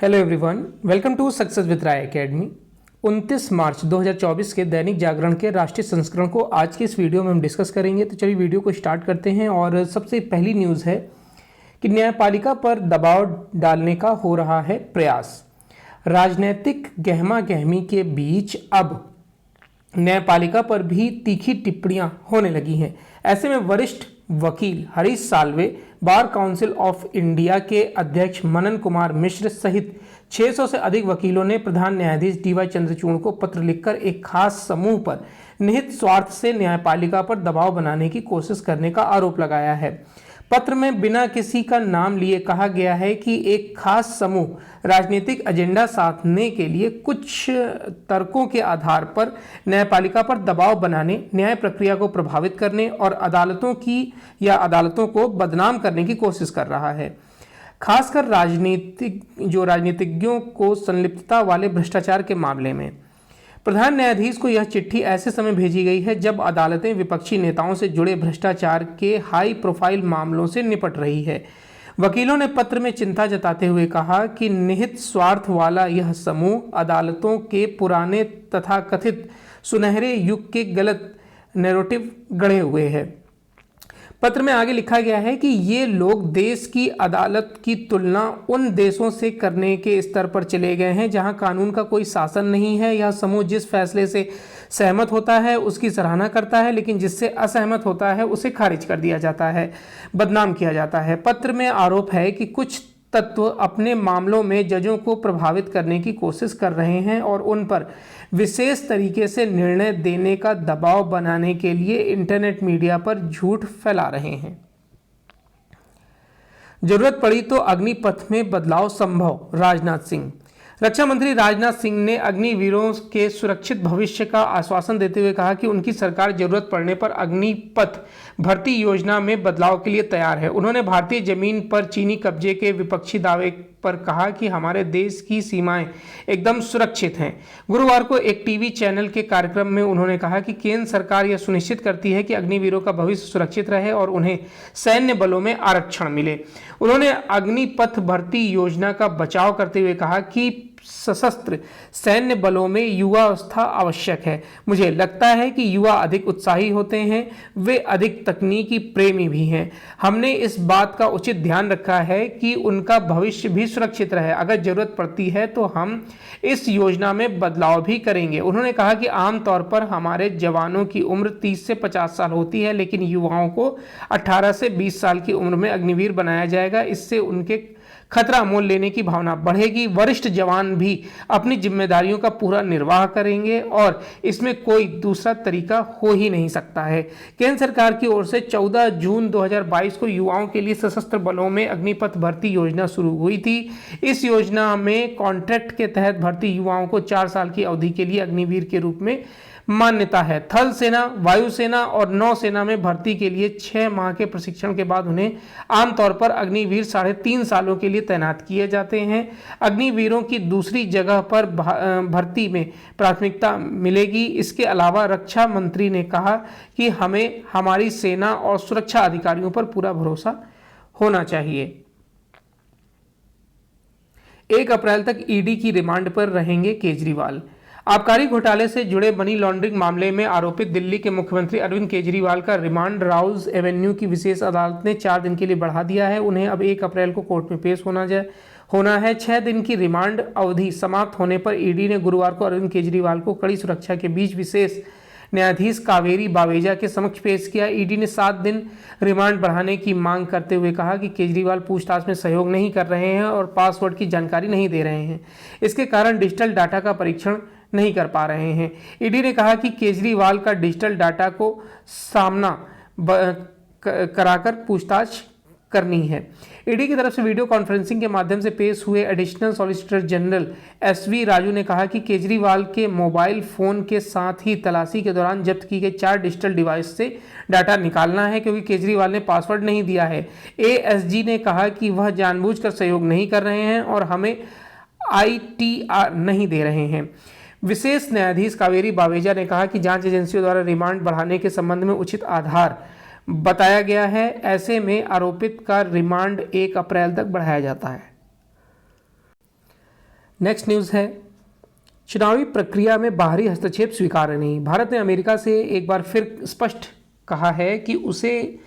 Hello everyone, welcome to success with Rai academy. 29 March 2024 के दैनिक जागरण के राष्ट्रीय संस्करण को आज की इस वीडियो में हम डिस्कस करेंगे। तो चलिए वीडियो को स्टार्ट करते हैं। और सबसे पहली न्यूज़ है कि न्यायपालिका पर दबाव डालने का हो रहा है प्रयास। राजनीतिक गहमा गहमी के बीच अब न्यायपालिका पर भी तीखी टिप्पणियां होने लगी हैं। ऐसे में वरिष्ठ वकील Harish Salve, bar council of India के अध्यक्ष मनन कुमार मिश्र सहित 600 से अधिक वकीलों ने प्रधान न्यायाधीश डी.वाई. चंद्रचूड़ को पत्र लिखकर एक खास समूह पर निहित स्वार्थ से न्यायपालिका पर दबाव बनाने की कोशिश करने का आरोप लगाया है। पत्र में बिना किसी का नाम लिए कहा गया है कि एक खास समूह राजनीतिक एजेंडा साधने के लिए कुछ तर्कों के आधार पर न्यायपालिका पर दबाव बनाने, न्याय प्रक्रिया को प्रभावित करने और अदालतों को बदनाम करने की कोशिश कर रहा है। खासकर राजनीतिज्ञों को संलिप्तता वाले भ्रष्टाचार के मामले में। प्रधान न्यायाधीश को यह चिट्ठी ऐसे समय भेजी गई है जब अदालतें विपक्षी नेताओं से जुड़े भ्रष्टाचार के हाई प्रोफाइल मामलों से निपट रही है। वकीलों ने पत्र में चिंता जताते हुए कहा कि निहित स्वार्थ वाला यह समूह अदालतों के पुराने तथा कथित सुनहरे युग के गलत नैरेटिव गढ़े हुए है। पत्र में आगे लिखा गया है कि ये लोग देश की अदालत की तुलना उन देशों से करने के स्तर पर चले गए हैं जहां कानून का कोई शासन नहीं है। यह समूह जिस फैसले से सहमत होता है उसकी सराहना करता है, लेकिन जिससे असहमत होता है उसे खारिज कर दिया जाता है, बदनाम किया जाता है। पत्र में आरोप है कि कुछ तत्व अपने मामलों में जजों को प्रभावित करने की कोशिश कर रहे हैं और उन पर विशेष तरीके से निर्णय देने का दबाव बनाने के लिए इंटरनेट मीडिया पर झूठ फैला रहे हैं। जरूरत पड़ी तो अग्निपथ में बदलाव संभव, राजनाथ सिंह। रक्षा मंत्री राजनाथ सिंह ने अग्निवीरों के सुरक्षित भविष्य का आश्वासन देते हुए कहा कि उनकी सरकार जरूरत पड़ने पर अग्निपथ भर्ती योजना में बदलाव के लिए तैयार है। उन्होंने भारतीय जमीन पर चीनी कब्जे के विपक्षी दावे पर कहा कि हमारे देश की सीमाएं एकदम सुरक्षित हैं। गुरुवार को एक टीवी चैनल के कार्यक्रम में उन्होंने कहा कि केंद्र सरकार यह सुनिश्चित करती है कि अग्निवीरों का भविष्य सुरक्षित रहे और उन्हें सैन्य बलों में आरक्षण मिले। उन्होंने अग्निपथ भर्ती योजना का बचाव करते हुए कहा कि सशस्त्र सैन्य बलों में युवावस्था आवश्यक है। मुझे लगता है कि युवा अधिक उत्साही होते हैं, वे अधिक तकनीकी प्रेमी भी हैं। हमने इस बात का उचित ध्यान रखा है कि उनका भविष्य भी सुरक्षित रहे। अगर जरूरत पड़ती है तो हम इस योजना में बदलाव भी करेंगे। उन्होंने कहा कि आमतौर पर हमारे जवानों की उम्र 30 से 50 साल होती है, लेकिन युवाओं को 18 से 20 साल की उम्र में अग्निवीर बनाया जाएगा। इससे उनके खतरा मोल लेने की भावना बढ़ेगी। वरिष्ठ जवान भी अपनी जिम्मेदारियों का पूरा निर्वाह करेंगे और इसमें कोई दूसरा तरीका हो ही नहीं सकता है। केंद्र सरकार की ओर से 14 जून 2022 को युवाओं के लिए सशस्त्र बलों में अग्निपथ भर्ती योजना शुरू हुई थी। इस योजना में कॉन्ट्रैक्ट के तहत भर्ती युवाओं को 4 साल की अवधि के लिए अग्निवीर के रूप में मान्यता है। थल सेना, वायुसेना और नौसेना में भर्ती के लिए 6 माह के प्रशिक्षण के बाद उन्हें आमतौर पर अग्निवीर 3.5 सालों के लिए तैनात किए जाते हैं। अग्निवीरों की दूसरी जगह पर भर्ती में प्राथमिकता मिलेगी। इसके अलावा रक्षा मंत्री ने कहा कि हमें हमारी सेना और सुरक्षा अधिकारियों पर पूरा भरोसा होना चाहिए। 1 अप्रैल तक ईडी की रिमांड पर रहेंगे केजरीवाल। आबकारी घोटाले से जुड़े मनी लॉन्ड्रिंग मामले में आरोपित दिल्ली के मुख्यमंत्री अरविंद केजरीवाल का रिमांड राउज एवेन्यू की विशेष अदालत ने 4 दिन के लिए बढ़ा दिया है। उन्हें अब 1 अप्रैल को कोर्ट में पेश होना है। 6 दिन की रिमांड अवधि समाप्त होने पर ईडी ने गुरुवार को अरविंद केजरीवाल को कड़ी सुरक्षा के बीच विशेष न्यायाधीश कावेरी बावेजा के समक्ष पेश किया। ईडी ने 7 दिन रिमांड बढ़ाने की मांग करते हुए कहा कि केजरीवाल पूछताछ में सहयोग नहीं कर रहे हैं और पासवर्ड की जानकारी नहीं दे रहे हैं। इसके कारण डिजिटल डाटा का परीक्षण नहीं कर पा रहे हैं। ईडी ने कहा कि केजरीवाल का डिजिटल डाटा को सामना कराकर पूछताछ करनी है। ईडी की तरफ से वीडियो कॉन्फ्रेंसिंग के माध्यम से पेश हुए additional solicitor general SV Raju ने कहा कि केजरीवाल के मोबाइल फोन के साथ ही तलाशी के दौरान जब्त की गई 4 डिजिटल डिवाइस से डाटा निकालना है, क्योंकि केजरीवाल ने पासवर्ड नहीं दिया है। एएसजी ने कहा कि वह जानबूझकर सहयोग नहीं कर रहे हैं और हमें आईटीआर नहीं दे रहे हैं। विशेष न्यायाधीश कावेरी बावेजा ने कहा कि जांच एजेंसियों द्वारा रिमांड बढ़ाने के संबंध में उचित आधार बताया गया है। ऐसे में आरोपित का रिमांड 1 अप्रैल तक बढ़ाया जाता है। नेक्स्ट न्यूज़ है, चुनावी प्रक्रिया में बाहरी हस्तक्षेप स्वीकार्य नहीं। भारत ने अमेरिका से एक बार फिर स्पष्ट कहा है कि उसे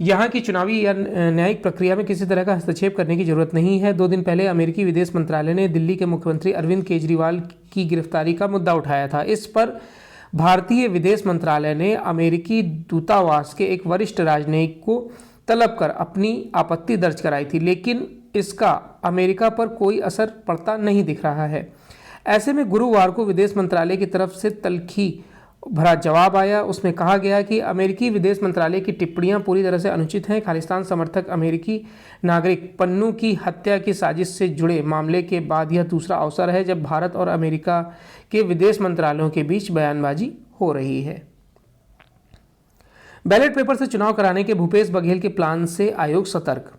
यहाँ की चुनावी या न्यायिक प्रक्रिया में किसी तरह का हस्तक्षेप करने की जरूरत नहीं है। 2 दिन पहले अमेरिकी विदेश मंत्रालय ने दिल्ली के मुख्यमंत्री अरविंद केजरीवाल की गिरफ्तारी का मुद्दा उठाया था। इस पर भारतीय विदेश मंत्रालय ने अमेरिकी दूतावास के एक वरिष्ठ राजनयिक को तलब कर अपनी आपत्ति दर्ज कराई थी, लेकिन इसका अमेरिका पर कोई असर पड़ता नहीं दिख रहा है। ऐसे में गुरुवार को विदेश मंत्रालय की तरफ से तल्खी भरा जवाब आया। उसमें कहा गया कि अमेरिकी विदेश मंत्रालय की टिप्पणियां पूरी तरह से अनुचित हैं। खालिस्तान समर्थक अमेरिकी नागरिक पन्नू की हत्या की साजिश से जुड़े मामले के बाद यह दूसरा अवसर है जब भारत और अमेरिका के विदेश मंत्रालयों के बीच बयानबाजी हो रही है। बैलेट पेपर से चुनाव कराने के भूपेश बघेल के प्लान से आयोग सतर्क।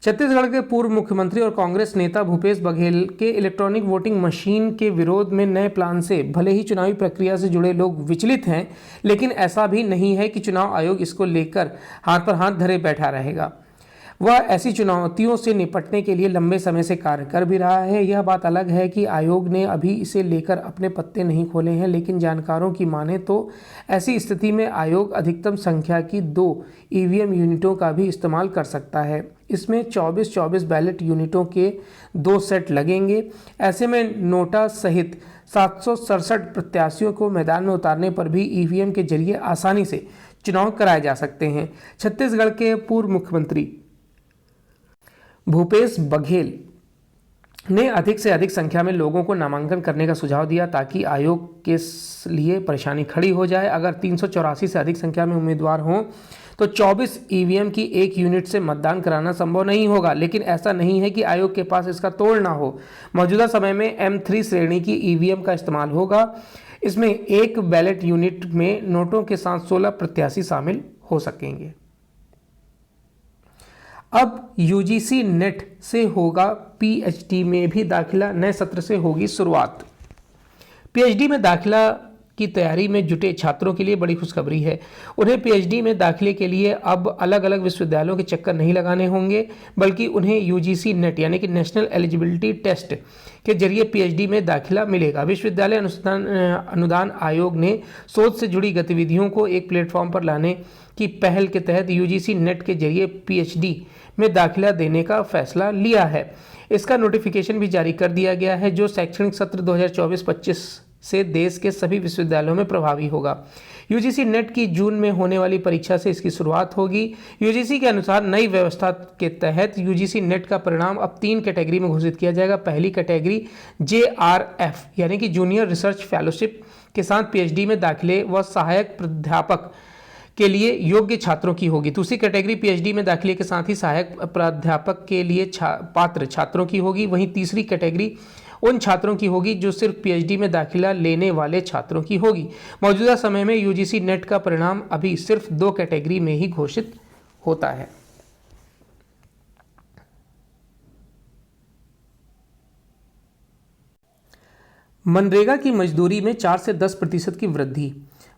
छत्तीसगढ़ के पूर्व मुख्यमंत्री और कांग्रेस नेता भूपेश बघेल के इलेक्ट्रॉनिक वोटिंग मशीन के विरोध में नए प्लान से भले ही चुनावी प्रक्रिया से जुड़े लोग विचलित हैं, लेकिन ऐसा भी नहीं है कि चुनाव आयोग इसको लेकर हाथ पर हाथ धरे बैठा रहेगा। वह ऐसी चुनौतियों से निपटने के लिए लंबे समय से कार्य कर भी रहा है। यह बात अलग है कि आयोग ने अभी इसे लेकर अपने पत्ते नहीं खोले हैं, लेकिन जानकारों की माने तो ऐसी स्थिति में आयोग अधिकतम संख्या की 2 ईवीएम यूनिटों का भी इस्तेमाल कर सकता है। इसमें 24-24 बैलेट यूनिटों के 2 सेट लगेंगे। ऐसे में नोटा सहित 767 प्रत्याशियों को मैदान में उतारने पर भी ईवीएम के जरिए आसानी से चुनाव कराए जा सकते हैं। छत्तीसगढ़ के पूर्व मुख्यमंत्री भूपेश बघेल ने अधिक से अधिक संख्या में लोगों को नामांकन करने का सुझाव दिया ताकि आयोग के लिए परेशानी खड़ी हो जाए। अगर 384 से अधिक संख्या में उम्मीदवार हों तो 24 ईवीएम की 1 यूनिट से मतदान कराना संभव नहीं होगा, लेकिन ऐसा नहीं है कि आयोग के पास इसका तोड़ ना हो। मौजूदा समय में M3 श्रेणी की ईवीएम का इस्तेमाल होगा। इसमें एक बैलेट यूनिट में नोटों के साथ 16 प्रत्याशी शामिल हो सकेंगे। अब यूजीसी नेट से होगा पीएचडी में भी दाखिला, नए सत्र से होगी शुरुआत। पीएचडी में दाखिला की तैयारी में जुटे छात्रों के लिए बड़ी खुशखबरी है। उन्हें पीएचडी में दाखिले के लिए अब अलग अलग विश्वविद्यालयों के चक्कर नहीं लगाने होंगे, बल्कि उन्हें यूजीसी नेट यानी कि नेशनल एलिजिबिलिटी टेस्ट के जरिए पीएचडी में दाखिला मिलेगा। विश्वविद्यालय अनुदान आयोग ने शोध से जुड़ी गतिविधियों को एक प्लेटफॉर्म पर लाने की पहल के तहत यूजीसी नेट के जरिए पीएचडी में दाखिला देने का फैसला लिया है। इसका नोटिफिकेशन भी जारी कर दिया गया है, जो शैक्षणिक सत्र 2024-25 से देश के सभी विश्वविद्यालयों में प्रभावी होगा। यूजीसी नेट की जून में होने वाली परीक्षा से इसकी शुरुआत होगी। यूजीसी के अनुसार नई व्यवस्था के तहत यूजीसी नेट का परिणाम अब 3 कैटेगरी में घोषित किया जाएगा। पहली कैटेगरी JRF यानी कि जूनियर रिसर्च फेलोशिप के साथ पीएचडी में दाखिले व सहायक प्राध्यापक के लिए योग्य छात्रों की होगी। दूसरी कैटेगरी पीएचडी में दाखिले के साथ ही सहायक प्राध्यापक के लिए पात्र छात्रों की होगी। वहीं तीसरी कैटेगरी उन छात्रों की होगी जो सिर्फ पीएचडी में दाखिला लेने वाले छात्रों की होगी। मौजूदा समय में यूजीसी नेट का परिणाम अभी सिर्फ 2 कैटेगरी में ही घोषित होता है। मनरेगा की मजदूरी में 4 से 10% की वृद्धि।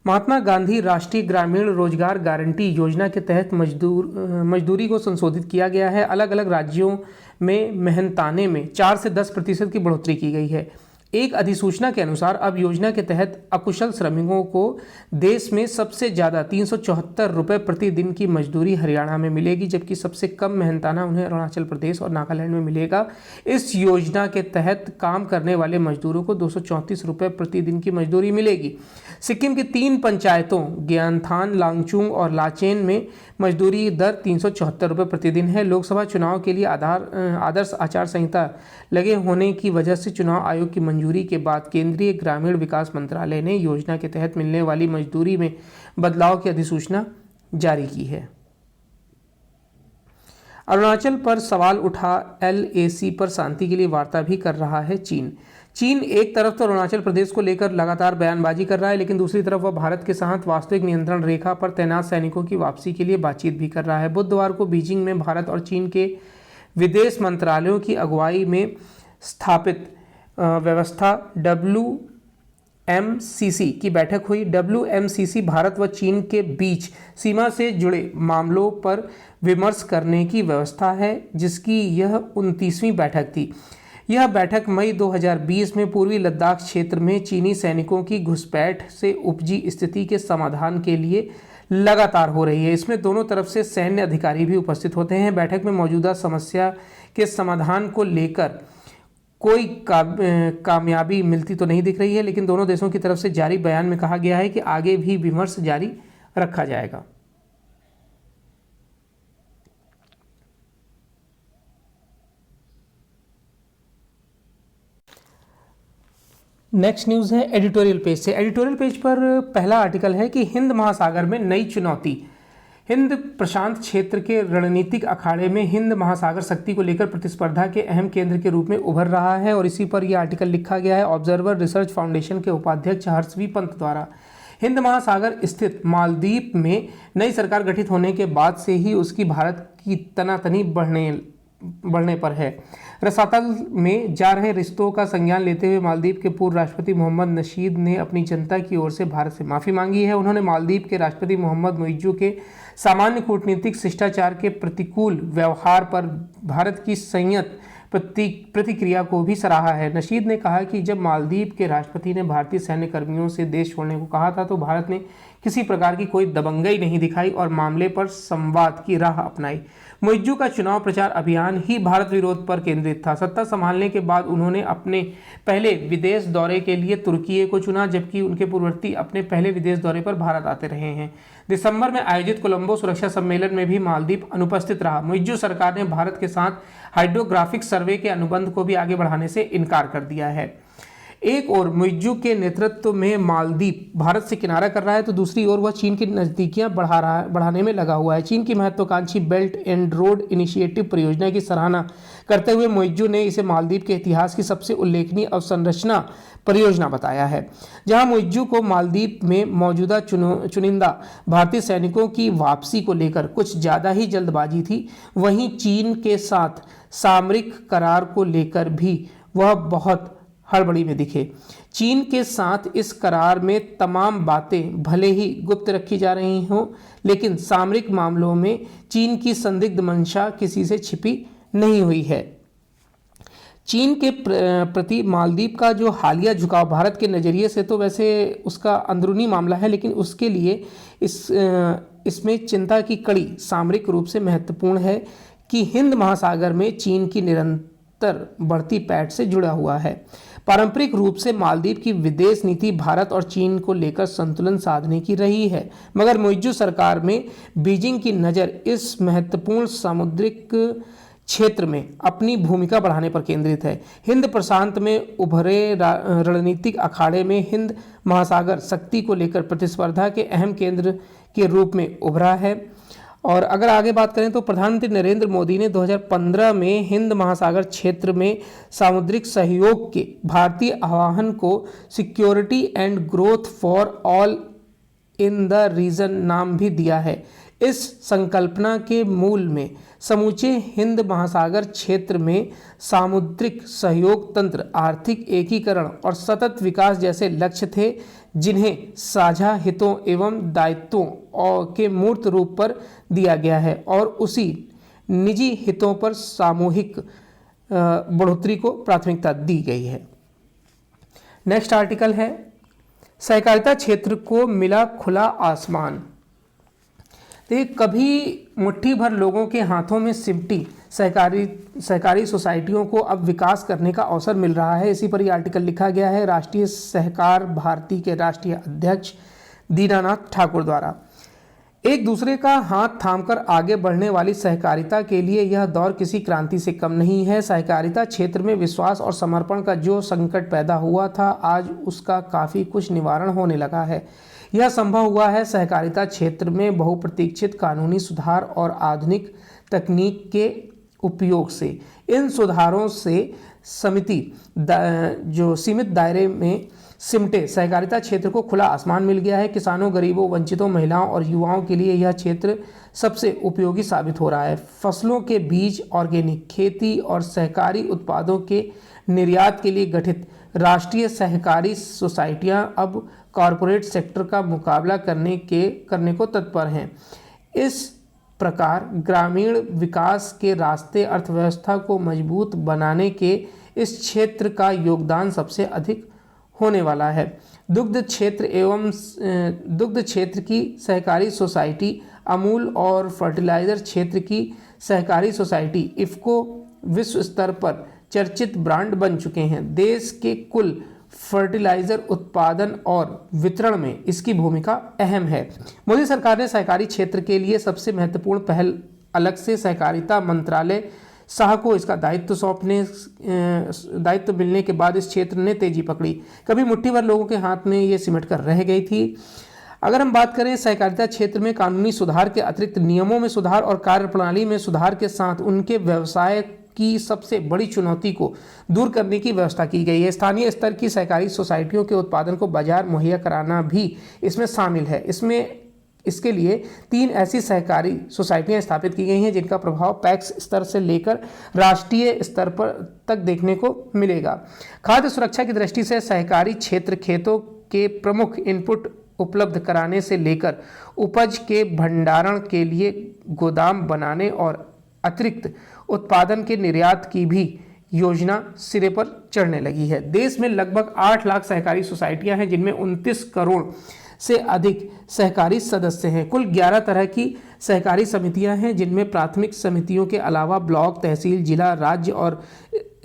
महात्मा गांधी राष्ट्रीय ग्रामीण रोजगार गारंटी योजना के तहत मजदूरी को संशोधित किया गया है। अलग अलग राज्यों में मेहनताने में 4 से 10% की बढ़ोतरी की गई है। एक अधिसूचना के अनुसार अब योजना के तहत अकुशल श्रमिकों को देश में सबसे ज़्यादा 374 रुपये प्रतिदिन की मजदूरी हरियाणा में मिलेगी, जबकि सबसे कम मेहनताना उन्हें अरुणाचल प्रदेश और नागालैंड में मिलेगा। इस योजना के तहत काम करने वाले मजदूरों को 234 रुपये प्रतिदिन की मजदूरी मिलेगी। सिक्किम की 3 पंचायतों ग्यानथान, लांगचुंग और लाचेन में मजदूरी दर 374 रुपये प्रतिदिन है। लोकसभा चुनाव के लिए आदर्श आचार संहिता लगे होने की वजह से चुनाव आयोग की मंजूरी के बाद केंद्रीय ग्रामीण विकास मंत्रालय ने योजना के तहत मिलने वाली मजदूरी में बदलाव की अधिसूचना जारी की है। अरुणाचल पर सवाल उठा, LAC पर शांति के लिए वार्ता भी कर रहा है चीन एक तरफ तो अरुणाचल प्रदेश को लेकर लगातार बयानबाजी कर रहा है, लेकिन दूसरी तरफ वह भारत के साथ वास्तविक नियंत्रण रेखा पर तैनात सैनिकों की वापसी के लिए बातचीत भी कर रहा है। बुधवार को बीजिंग में भारत और चीन के विदेश मंत्रालयों की अगुवाई में स्थापित व्यवस्था WMCC की बैठक हुई। WMCC भारत व चीन के बीच सीमा से जुड़े मामलों पर विमर्श करने की व्यवस्था है, जिसकी यह 29वीं बैठक थी। यह बैठक मई 2020 में पूर्वी लद्दाख क्षेत्र में चीनी सैनिकों की घुसपैठ से उपजी स्थिति के समाधान के लिए लगातार हो रही है। इसमें दोनों तरफ से सैन्य अधिकारी भी उपस्थित होते हैं। बैठक में मौजूदा समस्या के समाधान को लेकर कोई कामयाबी मिलती तो नहीं दिख रही है, लेकिन दोनों देशों की तरफ से जारी बयान में कहा गया है कि आगे भी विमर्श जारी रखा जाएगा। नेक्स्ट न्यूज़ है एडिटोरियल पेज से। एडिटोरियल पेज पर पहला आर्टिकल है कि हिंद महासागर में नई चुनौती। हिंद प्रशांत क्षेत्र के रणनीतिक अखाड़े में हिंद महासागर शक्ति को लेकर प्रतिस्पर्धा के अहम केंद्र के रूप में उभर रहा है और इसी पर यह आर्टिकल लिखा गया है ऑब्जर्वर रिसर्च फाउंडेशन के उपाध्यक्ष हर्षवी पंत द्वारा। हिंद महासागर स्थित मालदीव में नई सरकार गठित होने के बाद से ही उसकी भारत की तनातनी बढ़ने पर है। रसातल में जा रहे रिश्तों का संज्ञान लेते हुए मालदीव के पूर्व राष्ट्रपति मोहम्मद नशीद ने अपनी जनता की ओर से भारत से माफ़ी मांगी है। उन्होंने मालदीव के राष्ट्रपति मोहम्मद मुइज्जू के सामान्य कूटनीतिक शिष्टाचार के प्रतिकूल व्यवहार पर भारत की संयत प्रतिक्रिया को भी सराहा है। नशीद ने कहा कि जब मालदीव के राष्ट्रपति ने भारतीय सैन्य कर्मियों से देश छोड़ने को कहा था तो भारत ने किसी प्रकार की कोई दबंगई नहीं दिखाई और मामले पर संवाद की राह अपनाई। मुइज्जू का चुनाव प्रचार अभियान ही भारत विरोध पर केंद्रित था। सत्ता संभालने के बाद उन्होंने अपने पहले विदेश दौरे के लिए तुर्की को चुना, जबकि उनके पूर्ववर्ती अपने पहले विदेश दौरे पर भारत आते रहे हैं। दिसंबर में आयोजित कोलंबो सुरक्षा सम्मेलन में भी मालदीव अनुपस्थित रहा। मुइज्जू सरकार ने भारत के साथ हाइड्रोग्राफिक सर्वे के अनुबंध को भी आगे बढ़ाने से इनकार कर दिया है। एक ओर मुइज्जू के नेतृत्व में मालदीव भारत से किनारा कर रहा है तो दूसरी ओर वह चीन की नज़दीकियां बढ़ाने में लगा हुआ है। चीन की महत्वाकांक्षी बेल्ट एंड रोड इनिशिएटिव परियोजना की सराहना करते हुए मुइज्जू ने इसे मालदीव के इतिहास की सबसे उल्लेखनीय अवसंरचना परियोजना बताया है। जहां मुइज्जू को मालदीव में मौजूदा चुनिंदा भारतीय सैनिकों की वापसी को लेकर कुछ ज़्यादा ही जल्दबाजी थी, वहीं चीन के साथ सामरिक करार को लेकर भी वह बहुत हड़बड़ी में दिखे। चीन के साथ इस करार में तमाम बातें भले ही गुप्त रखी जा रही हों, लेकिन सामरिक मामलों में चीन की संदिग्ध मंशा किसी से छिपी नहीं हुई है। चीन के प्रति मालदीव का जो हालिया झुकाव भारत के नज़रिए से तो वैसे उसका अंदरूनी मामला है, लेकिन उसके लिए इसमें चिंता की कड़ी सामरिक रूप से महत्वपूर्ण है कि हिंद महासागर में चीन की निरंतर बढ़ती पैठ से जुड़ा हुआ है। पारंपरिक रूप से मालदीव की विदेश नीति भारत और चीन को लेकर संतुलन साधने की रही है, मगर मुइज्जू सरकार में बीजिंग की नज़र इस महत्वपूर्ण सामुद्रिक क्षेत्र में अपनी भूमिका बढ़ाने पर केंद्रित है। हिंद प्रशांत में उभरे रणनीतिक अखाड़े में हिंद महासागर शक्ति को लेकर प्रतिस्पर्धा के अहम केंद्र के रूप में उभरा है। और अगर आगे बात करें तो प्रधानमंत्री नरेंद्र मोदी ने 2015 में हिंद महासागर क्षेत्र में सामुद्रिक सहयोग के भारतीय आह्वान को security and growth for all in the region नाम भी दिया है। इस संकल्पना के मूल में समूचे हिंद महासागर क्षेत्र में सामुद्रिक सहयोग तंत्र, आर्थिक एकीकरण और सतत विकास जैसे लक्ष्य थे, जिन्हें साझा हितों एवं दायित्वों के मूर्त रूप पर दिया गया है और उसी निजी हितों पर सामूहिक बढ़ोतरी को प्राथमिकता दी गई है। नेक्स्ट आर्टिकल है सहकारिता क्षेत्र को मिला खुला आसमान। देखिए, कभी मुट्ठी भर लोगों के हाथों में सिमटी सहकारी सोसाइटियों को अब विकास करने का अवसर मिल रहा है। इसी पर यह आर्टिकल लिखा गया है राष्ट्रीय सहकार भारती के राष्ट्रीय अध्यक्ष दीनानाथ ठाकुर द्वारा। एक दूसरे का हाथ थामकर आगे बढ़ने वाली सहकारिता के लिए यह दौर किसी क्रांति से कम नहीं है। सहकारिता क्षेत्र में विश्वास और समर्पण का जो संकट पैदा हुआ था, आज उसका काफ़ी कुछ निवारण होने लगा है। यह संभव हुआ है सहकारिता क्षेत्र में बहुप्रतीक्षित कानूनी सुधार और आधुनिक तकनीक के उपयोग से। इन सुधारों से सीमित दायरे में सिमटे सहकारिता क्षेत्र को खुला आसमान मिल गया है। किसानों, गरीबों, वंचितों, महिलाओं और युवाओं के लिए यह क्षेत्र सबसे उपयोगी साबित हो रहा है। फसलों के बीज, ऑर्गेनिक खेती और सहकारी उत्पादों के निर्यात के लिए गठित राष्ट्रीय सहकारी सोसाइटियां अब कॉरपोरेट सेक्टर का मुकाबला करने को तत्पर हैं। इस प्रकार ग्रामीण विकास के रास्ते, अर्थव्यवस्था को मजबूत बनाने के इस क्षेत्र का योगदान सबसे अधिक होने वाला है। दुग्ध क्षेत्र की सहकारी सोसाइटी अमूल और फर्टिलाइजर क्षेत्र की सहकारी सोसाइटी इफ़को विश्व स्तर पर चर्चित ब्रांड बन चुके हैं। देश के कुल फर्टिलाइजर उत्पादन और वितरण में इसकी भूमिका अहम है। मोदी सरकार ने सहकारी क्षेत्र के लिए सबसे महत्वपूर्ण पहल अलग से सहकारिता मंत्रालय शाह को इसका दायित्व मिलने के बाद इस क्षेत्र ने तेजी पकड़ी। कभी मुट्ठी भर लोगों के हाथ में ये सिमट कर रह गई थी। अगर हम बात करें सहकारिता क्षेत्र में कानूनी सुधार के अतिरिक्त नियमों में सुधार और कार्यप्रणाली में सुधार के साथ उनके व्यवसाय की सबसे बड़ी चुनौती को दूर करने की व्यवस्था की गई है। स्थानीय स्तर की सहकारी सोसाइटियों के उत्पादन को बाजार मुहैया कराना भी इसमें शामिल है। इसके लिए 3 ऐसी सहकारी सोसाइटियां स्थापित की गई हैं जिनका प्रभाव पैक्स स्तर से लेकर राष्ट्रीय स्तर पर तक देखने को मिलेगा। खाद्य सुरक्षा की दृष्टि से सहकारी क्षेत्र खेतों के प्रमुख इनपुट उपलब्ध कराने से लेकर उपज के भंडारण के लिए गोदाम बनाने और अतिरिक्त उत्पादन के निर्यात की भी योजना सिरे पर चढ़ने लगी है। देश में लगभग 8 लाख सहकारी सोसाइटियां हैं जिनमें 29 करोड़ से अधिक सहकारी सदस्य हैं। कुल 11 तरह की सहकारी समितियां हैं जिनमें प्राथमिक समितियों के अलावा ब्लॉक, तहसील, जिला, राज्य और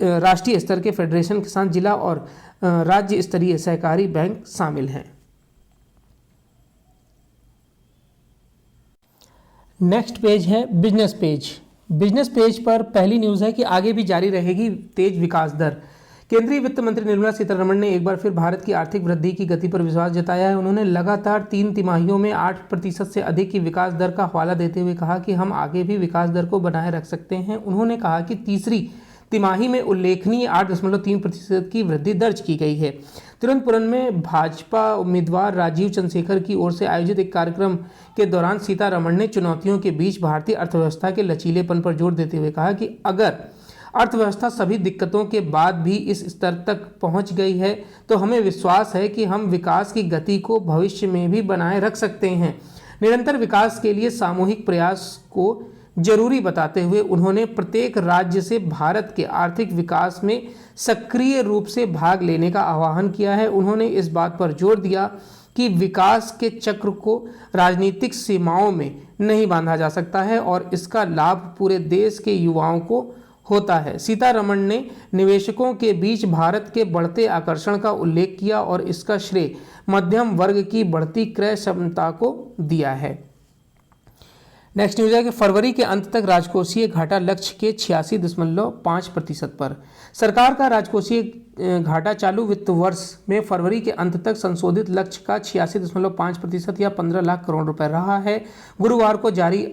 राष्ट्रीय स्तर के फेडरेशन के साथ जिला और राज्य स्तरीय सहकारी बैंक शामिल हैं। नेक्स्ट पेज है बिजनेस पेज। बिजनेस पेज पर पहली न्यूज़ है कि आगे भी जारी रहेगी तेज विकास दर। केंद्रीय वित्त मंत्री निर्मला सीतारमण ने एक बार फिर भारत की आर्थिक वृद्धि की गति पर विश्वास जताया है। उन्होंने लगातार 3 तिमाहियों में 8% से अधिक की विकास दर का हवाला देते हुए कहा कि हम आगे भी विकास दर को बनाए रख सकते हैं। उन्होंने कहा कि तीसरी तिमाही में उल्लेखनीय 8.3% की वृद्धि दर्ज की गई है। तिरुवनंतपुरम में भाजपा उम्मीदवार राजीव चंद्रशेखर की ओर से आयोजित एक कार्यक्रम के दौरान सीतारमण ने चुनौतियों के बीच भारतीय अर्थव्यवस्था के लचीलेपन पर जोर देते हुए कहा कि अगर अर्थव्यवस्था सभी दिक्कतों के बाद भी इस स्तर तक पहुंच गई है तो हमें विश्वास है कि हम विकास की गति को भविष्य में भी बनाए रख सकते हैं। निरंतर विकास के लिए सामूहिक प्रयास को जरूरी बताते हुए उन्होंने प्रत्येक राज्य से भारत के आर्थिक विकास में सक्रिय रूप से भाग लेने का आह्वान किया है। उन्होंने इस बात पर जोर दिया कि विकास के चक्र को राजनीतिक सीमाओं में नहीं बांधा जा सकता है और इसका लाभ पूरे देश के युवाओं को होता है। सीतारमण ने निवेशकों के बीच भारत के बढ़ते आकर्षण का उल्लेख किया और इसका श्रेय मध्यम वर्ग की बढ़ती क्रय क्षमता को दिया है। नेक्स्ट न्यूज़ है कि फरवरी के अंत तक राजकोषीय घाटा लक्ष्य के 86.5% पर। सरकार का राजकोषीय घाटा चालू वित्त वर्ष में फरवरी के अंत तक संशोधित लक्ष्य का 86.5% या 15 लाख करोड़ रुपए रहा है। गुरुवार को जारी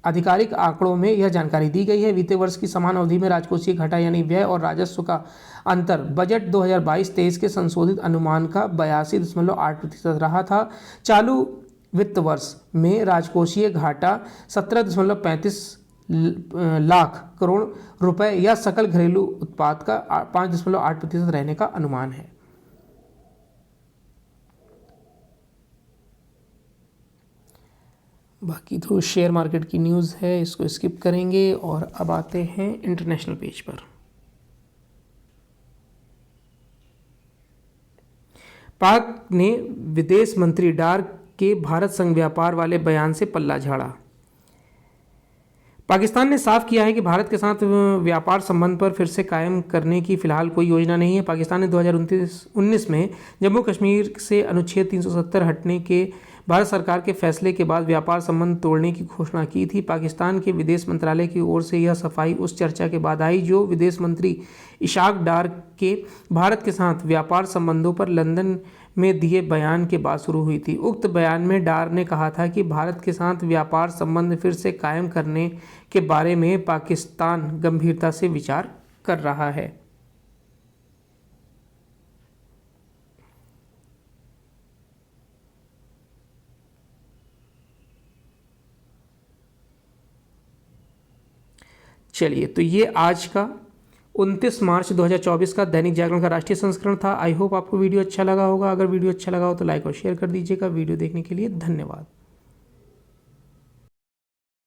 आधिकारिक आंकड़ों में यह जानकारी दी गई है। वित्तीय वर्ष की समान अवधि में राजकोषीय घाटा यानी व्यय और राजस्व का अंतर बजट 2022-23 के संशोधित अनुमान का 82.8% रहा था। चालू वित्त वर्ष में राजकोषीय घाटा 17.35 लाख करोड़ रुपए या सकल घरेलू उत्पाद का 5.8% रहने का अनुमान है। बाकी तो शेयर मार्केट की न्यूज़ है, इसको स्किप करेंगे और अब आते हैं इंटरनेशनल पेज पर। पाक ने विदेश मंत्री डार के भारत संग व्यापार वाले बयान से पल्ला झाड़ा। पाकिस्तान ने साफ किया है कि भारत के साथ व्यापार संबंध पर फिर से कायम करने की फिलहाल कोई योजना नहीं है। पाकिस्तान ने 2019 में जम्मू कश्मीर से अनुच्छेद 370 हटने के भारत सरकार के फैसले के बाद व्यापार संबंध तोड़ने की घोषणा की थी। पाकिस्तान के विदेश मंत्रालय की ओर से यह सफाई उस चर्चा के बाद आई जो विदेश मंत्री इशाक डार के भारत के साथ व्यापार संबंधों पर लंदन में दिए बयान के बाद शुरू हुई थी। उक्त बयान में डार ने कहा था कि भारत के साथ व्यापार संबंध फिर से कायम करने के बारे में पाकिस्तान गंभीरता से विचार कर रहा है। चलिए, तो ये आज का 29 मार्च 2024 का दैनिक जागरण का राष्ट्रीय संस्करण था। आई होप आपको वीडियो अच्छा लगा होगा। अगर वीडियो अच्छा लगा हो तो लाइक और शेयर कर दीजिएगा। वीडियो देखने के लिए धन्यवाद।